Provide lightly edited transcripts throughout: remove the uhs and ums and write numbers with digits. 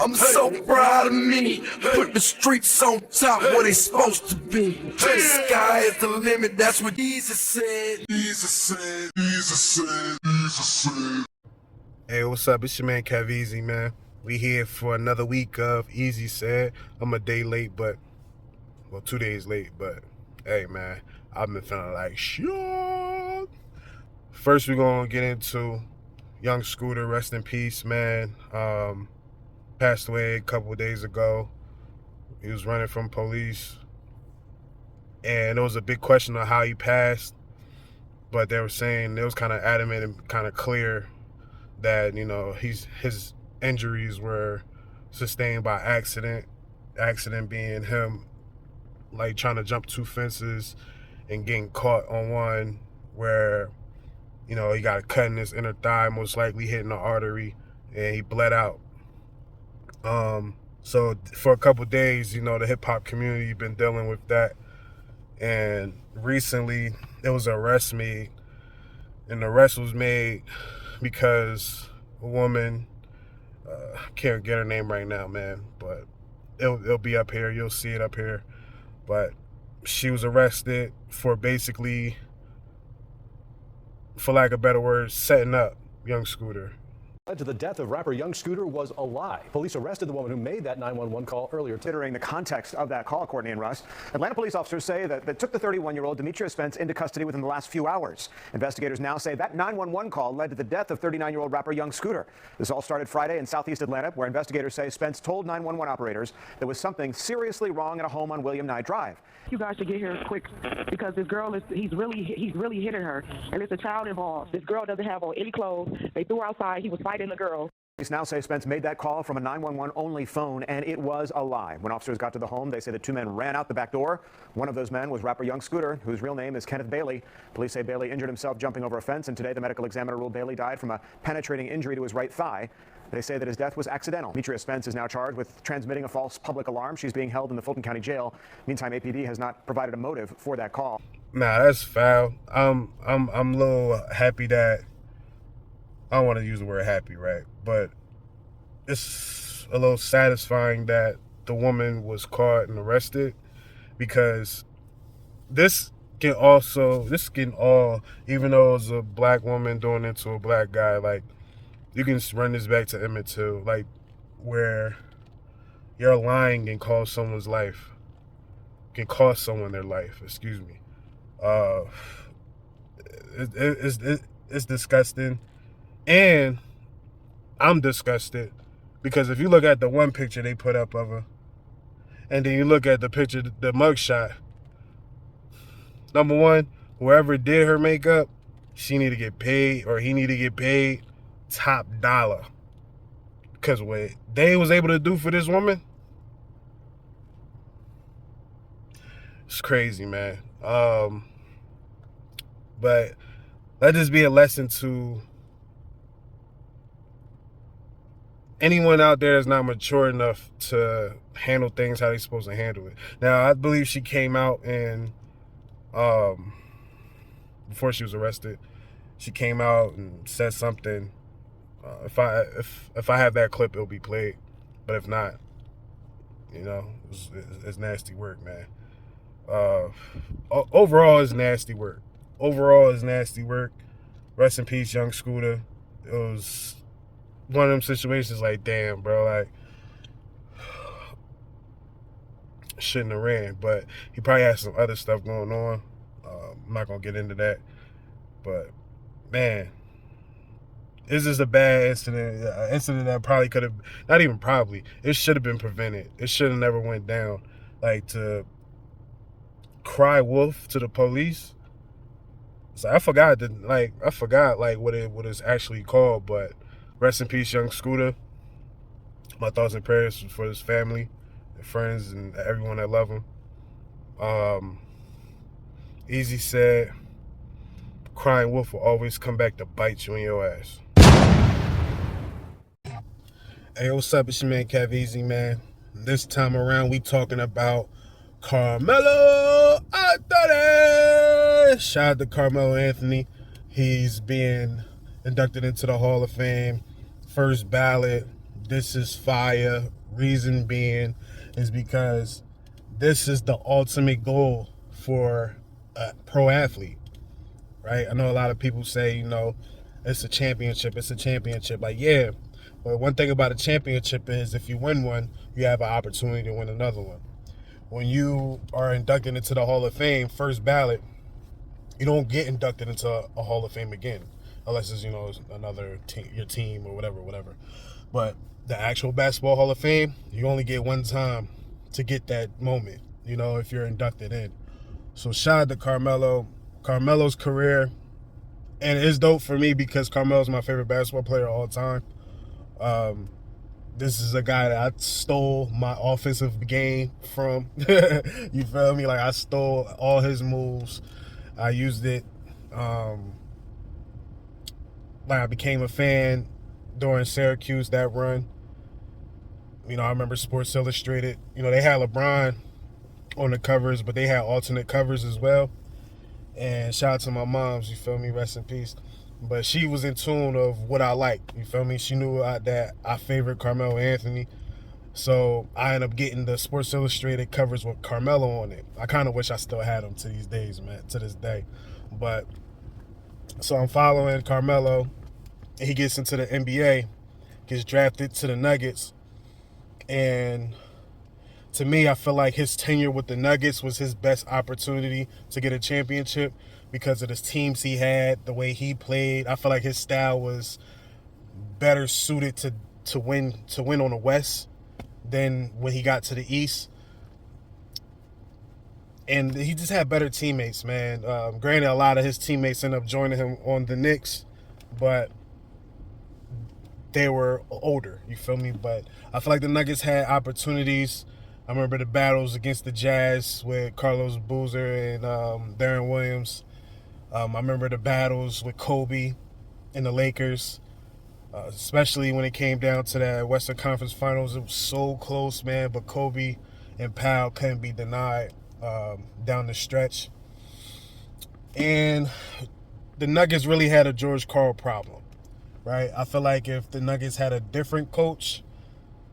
I'm so proud of me. Put the streets on top where they supposed to be. The sky is the limit, that's what Jesus said. Hey, what's up? It's your man Kev Easy, man. We here for another week of Easy Said. I'm a day late, well, 2 days late, but hey, man, I've been feeling like shit. First, we're gonna get into young Scooter, rest in peace, man. Passed away a couple of days ago. He was running from police, and there was a big question on how he passed, but they were saying it was kind of adamant and kind of clear that, you know, his injuries were sustained by accident being him like trying to jump 2 fences and getting caught on one where, you know, he got a cut in his inner thigh, most likely hitting the artery, and he bled out. So for a couple days, you know, the hip-hop community been dealing with that, and recently there was an arrest made, and the arrest was made because a woman, can't get her name right now, man, but it'll be up here, you'll see it up here, but she was arrested for basically, for lack of better words, setting up young Scooter. Led to the death of rapper Young Scooter was a lie. Police arrested the woman who made that 911 call earlier. Considering the context of that call, Courtney and Russ, Atlanta police officers say that they took the 31-year-old Demetria Spence into custody within the last few hours. Investigators now say that 911 call led to the death of 39-year-old rapper Young Scooter. This all started Friday in southeast Atlanta, where investigators say Spence told 911 operators there was something seriously wrong at a home on William Nye Drive. You guys should get here quick because this girl he's really hitting her, and there's a child involved. This girl doesn't have on any clothes. They threw her outside. He was fighting the girl. Police now say Spence made that call from a 911 only phone, and it was a lie. When officers got to the home, they say the 2 men ran out the back door. One of those men was rapper Young Scooter, whose real name is Kenneth Bailey. Police say Bailey injured himself jumping over a fence, and today the medical examiner ruled Bailey died from a penetrating injury to his right thigh. They say that his death was accidental. Demetria Spence is now charged with transmitting a false public alarm. She's being held in the Fulton County Jail. Meantime, APD has not provided a motive for that call. Nah, that's foul. I'm a little happy that, I don't want to use the word happy, right? But it's a little satisfying that the woman was caught and arrested, because this can all, even though it was a black woman doing it to a black guy, like, you can run this back to Emmett Till, like, where you're lying and cost someone's life, can cost someone their life, excuse me. It's disgusting, and I'm disgusted, because if you look at the one picture they put up of her, and then you look at the picture, the mugshot, number one, whoever did her makeup, she need to get paid, or he need to get paid top dollar, because what they was able to do for this woman, it's crazy, man. But let this be a lesson to anyone out there that's not mature enough to handle things how they're supposed to handle it. Now, I believe she came out and before she was arrested, she came out and said something. If I have that clip, it'll be played. But if not, you know, it's nasty work, man. Overall, it's nasty work. Rest in peace, Young Scooter. It was one of them situations like, damn, bro, like, shouldn't have ran. But he probably had some other stuff going on. I'm not gonna get into that. But man, this is a bad incident. An incident that probably could have, not even probably, it should have been prevented. It should have never went down. Like, to cry wolf to the police. So I forgot what it's actually called. But rest in peace, Young Scooter. My thoughts and prayers for his family, and friends, and everyone that love him. Easy said, crying wolf will always come back to bite you in your ass. Hey, what's up? It's your man Kev Easy, man. This time around, we talking about Carmelo Anthony. Shout out to Carmelo Anthony. He's being inducted into the Hall of Fame. First ballot, this is fire. Reason being is because this is the ultimate goal for a pro athlete, right? I know a lot of people say, it's a championship. It's a championship. Like, yeah. But one thing about a championship is if you win one, you have an opportunity to win another one. When you are inducted into the Hall of Fame, first ballot, you don't get inducted into a Hall of Fame again. Unless it's, another team, your team or whatever. But the actual Basketball Hall of Fame, you only get one time to get that moment, if you're inducted in. So shout out to Carmelo. Carmelo's career, and it's dope for me because Carmelo's my favorite basketball player of all time. This is a guy that I stole my offensive game from. You feel me? Like, I stole all his moves. I used it. I became a fan during Syracuse, that run. I remember Sports Illustrated. They had LeBron on the covers, but they had alternate covers as well. And shout out to my moms, you feel me? Rest in peace. But she was in tune of what I liked, you feel me? She knew that I favored Carmelo Anthony. So I ended up getting the Sports Illustrated covers with Carmelo on it. I kind of wish I still had them to these days, man, to this day. But so I'm following Carmelo. He gets into the NBA, gets drafted to the Nuggets. And to me, I feel like his tenure with the Nuggets was his best opportunity to get a championship because of the teams he had, the way he played. I feel like his style was better suited to win on the West than when he got to the East. And he just had better teammates, man. Granted, a lot of his teammates ended up joining him on the Knicks, but they were older, you feel me? But I feel like the Nuggets had opportunities. I remember the battles against the Jazz with Carlos Boozer and Darren Williams. I remember the battles with Kobe and the Lakers, especially when it came down to that Western Conference Finals. It was so close, man, but Kobe and Powell couldn't be denied down the stretch. And the Nuggets really had a George Karl problem, right? I feel like if the Nuggets had a different coach,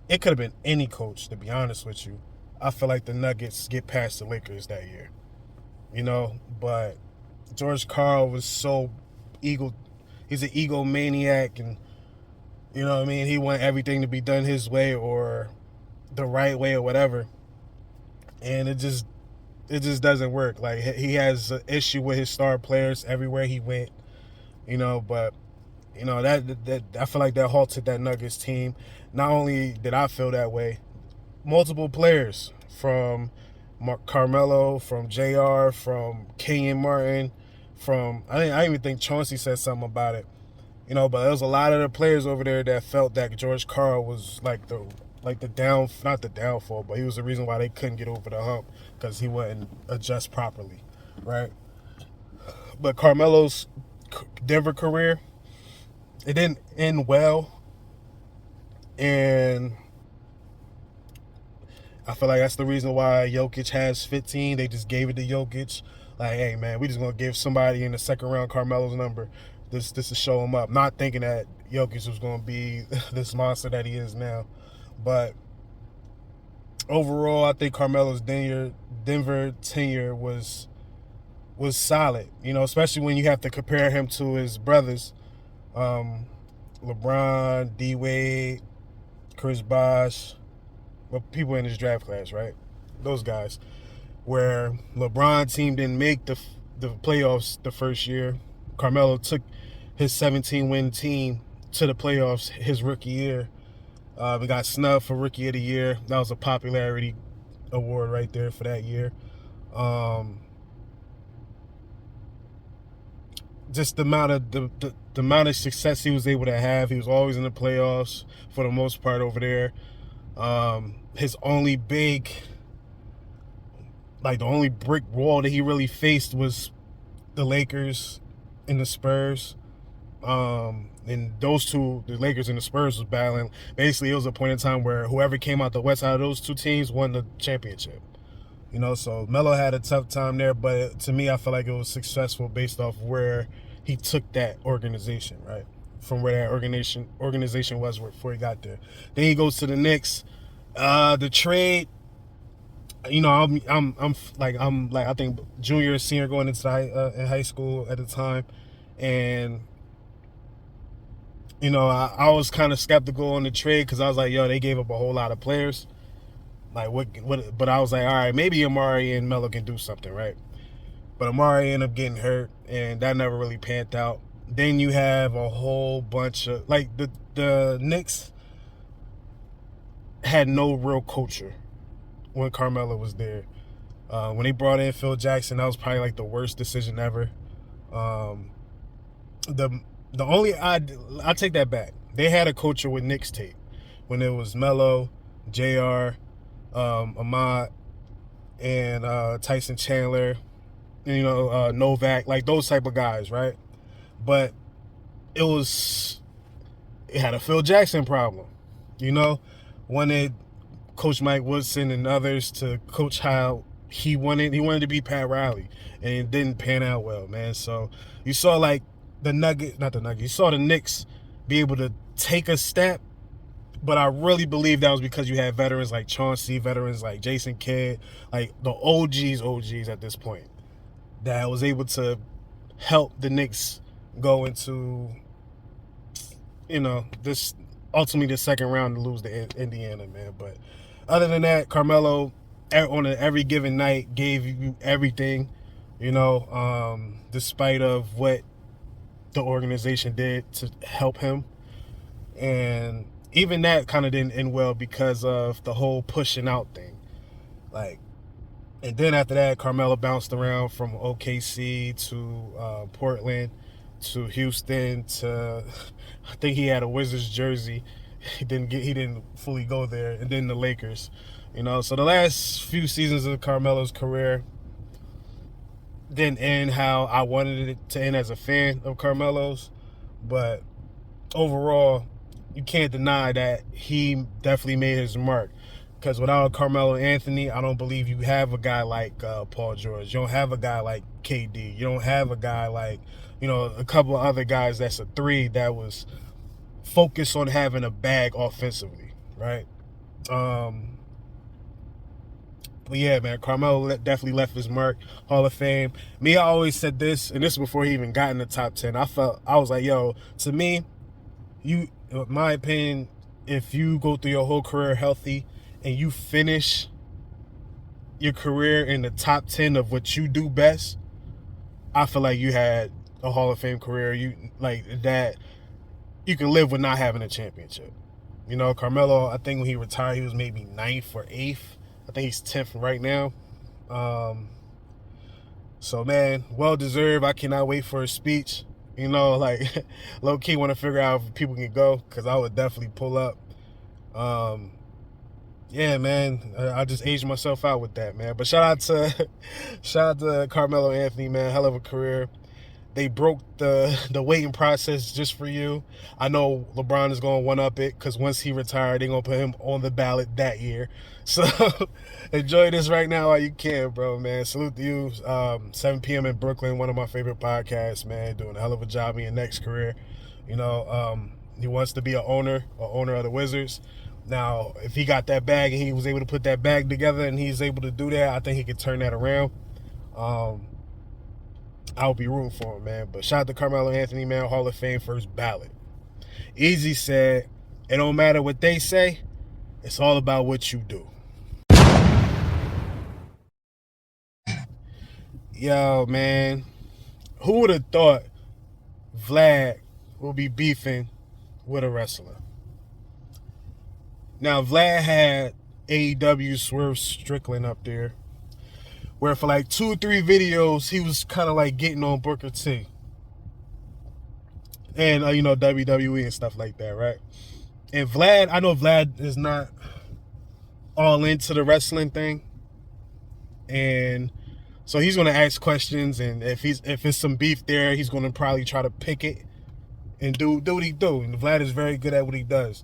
it could have been any coach, to be honest with you. I feel like the Nuggets get past the Lakers that year, but George Karl was so he's an egomaniac, and he wanted everything to be done his way or the right way or whatever. And it just doesn't work. Like, he has an issue with his star players everywhere he went, but that I feel like that halted that Nuggets team. Not only did I feel that way, multiple players from Carmelo, from JR, from Kenyon Martin, I even think Chauncey said something about it, but there was a lot of the players over there that felt that George Karl was not the downfall, but he was the reason why they couldn't get over the hump because he wouldn't adjust properly, right? But Carmelo's Denver career, it didn't end well, and I feel like that's the reason why Jokic has 15. They just gave it to Jokic. Like, hey, man, we just going to give somebody in the second round Carmelo's number just to show him up. Not thinking that Jokic was going to be this monster that he is now. But overall, I think Carmelo's Denver tenure was solid, especially when you have to compare him to his brothers, LeBron, D-Wade, Chris Bosh, people in his draft class, right? Those guys. Where LeBron team didn't make the playoffs the first year. Carmelo took his 17-win team to the playoffs his rookie year. We got snubbed for Rookie of the Year. That was a popularity award right there for that year. Just the amount of success he was able to have. He was always in the playoffs for the most part over there. His only the only brick wall that he really faced was the Lakers and the Spurs. And those two, the Lakers and the Spurs, was battling. Basically, it was a point in time where whoever came out the West out of those two teams won the championship. So Melo had a tough time there, but to me, I feel like it was successful based off where he took that organization, right? from where that organization was before he got there. Then he goes to the Knicks. The trade, you know, I'm like I think junior or senior going into in high school at the time, and you know, I was kind of skeptical on the trade because I was like, yo, they gave up a whole lot of players. Like what? But I was like, all right, maybe Amari and Melo can do something, right? But Amari ended up getting hurt, and that never really panned out. Then you have a whole bunch of like the Knicks had no real culture when Carmelo was there. When they brought in Phil Jackson, that was probably like the worst decision ever. The only I take that back. They had a culture with Knicks tape when it was Melo, JR, Ahmad, and Tyson Chandler, you know, Novak, like those type of guys, right? But it had a Phil Jackson problem, you know, wanted Coach Mike Woodson and others to coach how he wanted to be Pat Riley, and it didn't pan out well, man. So you saw like you saw the Knicks be able to take a step, but I really believe that was because you had veterans like Chauncey, veterans like Jason Kidd, like the OGs at this point, that was able to help the Knicks go into, you know, this ultimately the second round to lose to Indiana, man. But other than that, Carmelo on every given night gave you everything, you know, despite of what the organization did to help him. And even that kind of didn't end well because of the whole pushing out thing. Like, and then after that, Carmelo bounced around from OKC to Portland to Houston to, I think he had a Wizards jersey. He didn't fully go there, and then the Lakers. You know, so the last few seasons of Carmelo's career didn't end how I wanted it to end as a fan of Carmelo's, but overall, you can't deny that he definitely made his mark. Because without Carmelo Anthony, I don't believe you have a guy like Paul George. You don't have a guy like KD. You don't have a guy like, you know, a couple of other guys that's a three that was focused on having a bag offensively, right? But yeah, man, Carmelo definitely left his mark. Hall of Fame. Me, I always said this, and this is before he even got in the top 10. I was like, yo, to me, in my opinion, if you go through your whole career healthy and you finish your career in the top 10 of what you do best, I feel like you had a Hall of Fame career. You like that. You can live with not having a championship. You know, Carmelo, I think when he retired, he was maybe 9th or 8th. I think he's 10th right now. So, man, well-deserved. I cannot wait for his speech. You know, like, low-key want to figure out if people can go, because I would definitely pull up. Yeah, man, I just aged myself out with that, man. But shout out to Carmelo Anthony, man. Hell of a career. They broke the waiting process just for you. I know LeBron is going to one-up it because once he retired, they're going to put him on the ballot that year. So enjoy this right now while you can, bro, man. Salute to you. 7 p.m. in Brooklyn, one of my favorite podcasts, man. Doing a hell of a job in your next career. You know, he wants to be an owner of the Wizards. Now, if he got that bag and he was able to put that bag together and he's able to do that, I think he could turn that around. I'll be rooting for him, man. But shout out to Carmelo Anthony, man. Hall of Fame, first ballot. Easy said, it don't matter what they say. It's all about what you do. Yo, man. Who would have thought Vlad will be beefing with a wrestler? Now, Vlad had AEW Swerve Strickland up there, where for like 2 or 3 videos, he was kind of like getting on Booker T. And, you know, WWE and stuff like that, right? And Vlad, I know Vlad is not all into the wrestling thing. And so he's going to ask questions. And if it's some beef there, he's going to probably try to pick it and do what he do. And Vlad is very good at what he does.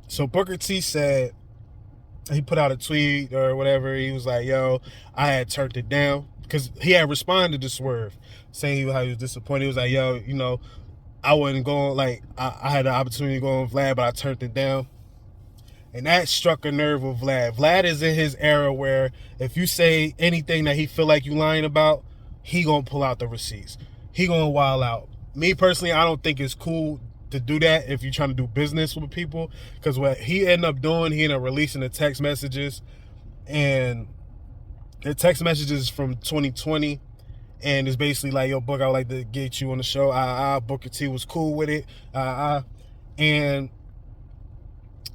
So Booker T said, he put out a tweet or whatever. He was like, yo, I had turned it down. because he had responded to Swerve, saying how he was disappointed. He was like, yo, you know, I wasn't going, like, I had the opportunity to go on Vlad, but I turned it down. And that struck a nerve with Vlad. Vlad is in his era where if you say anything that he feel like you lying about, he gonna pull out the receipts. He gonna wild out. Me personally, I don't think it's cool to do that if you're trying to do business with people, because what he ended up doing, he ended up releasing the text messages, and the text messages from 2020, and it's basically like, yo, Book, I would like to get you on the show. Booker T was cool with it. And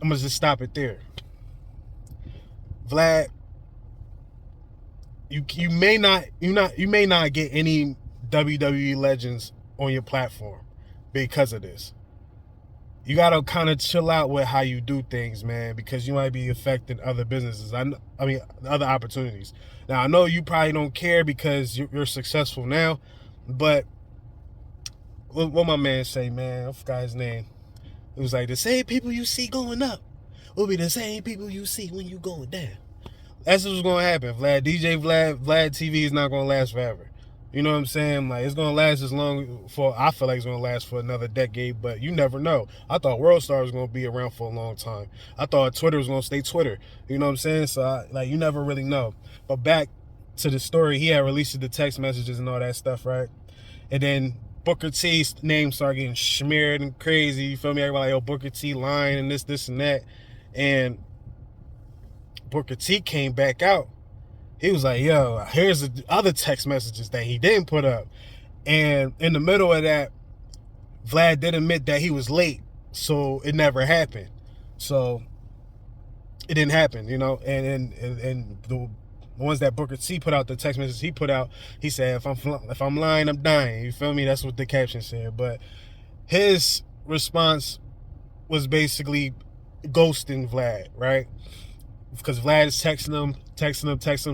I'm gonna just stop it there. Vlad, you may not get any WWE legends on your platform because of this. You gotta kind of chill out with how you do things, man, because you might be affecting other businesses. I mean, other opportunities. Now, I know you probably don't care because you're successful now, but what my man say, man, I forgot his name. It was like, the same people you see going up will be the same people you see when you going down. That's what's gonna happen, Vlad. DJ VladTV is not gonna last forever. You know what I'm saying? Like, it's gonna last as long for, I feel like it's gonna last for another decade, but you never know. I thought World Star was gonna be around for a long time. I thought Twitter was gonna stay Twitter. You know what I'm saying? So, like, you never really know. But back to the story, he had released the text messages and all that stuff, right? And then Booker T's name started getting smeared and crazy. You feel me? Everybody like, yo, Booker T lying and this and that. And Booker T came back out. He was like, yo, here's the other text messages that he didn't put up. And in the middle of that, Vlad did admit that he was late, so it never happened. So it didn't happen, you know. And the ones that Booker T put out, the text messages he put out, he said, if I'm lying, I'm dying. You feel me? That's what the caption said. But his response was basically ghosting Vlad, right? Because Vlad is texting him,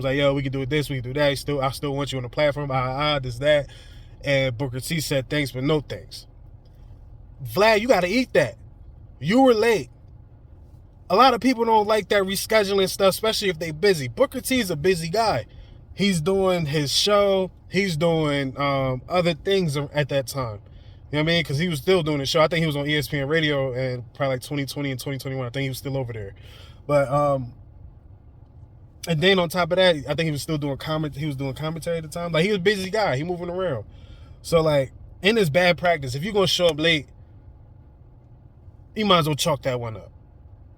like, yo, we can do this, we can do that. I still want you on the platform, this, that. And Booker T said, thanks, but no thanks. Vlad, you got to eat that. You were late. A lot of people don't like that rescheduling stuff, especially if they busy. Booker T is a busy guy. He's doing his show. He's doing other things at that time. You know what I mean? Because he was still doing the show. I think he was on ESPN Radio and probably like 2020 and 2021. I think he was still over there. But and then on top of that, I think he was still doing he was doing commentary at the time. Like, he was a busy guy. He moving around. So, like, in this bad practice, if you're going to show up late, you might as well chalk that one up.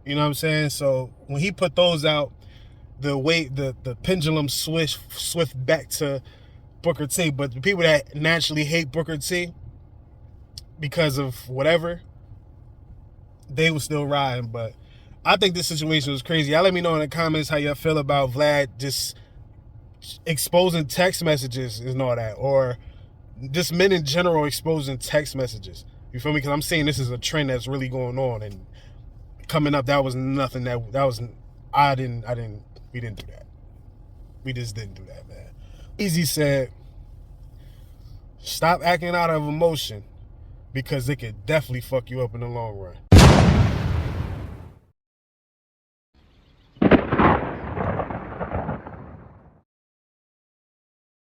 You know what I'm saying? So when he put those out, the pendulum swift back to Booker T. But the people that naturally hate Booker T because of whatever, they were still riding. But I think this situation was crazy. Y'all let me know in the comments how y'all feel about Vlad just exposing text messages and all that, or just men in general exposing text messages. You feel me? Because I'm saying this is a trend that's really going on, and coming up, that was nothing we didn't do that. We just didn't do that, man. Easy said, stop acting out of emotion, because it could definitely fuck you up in the long run.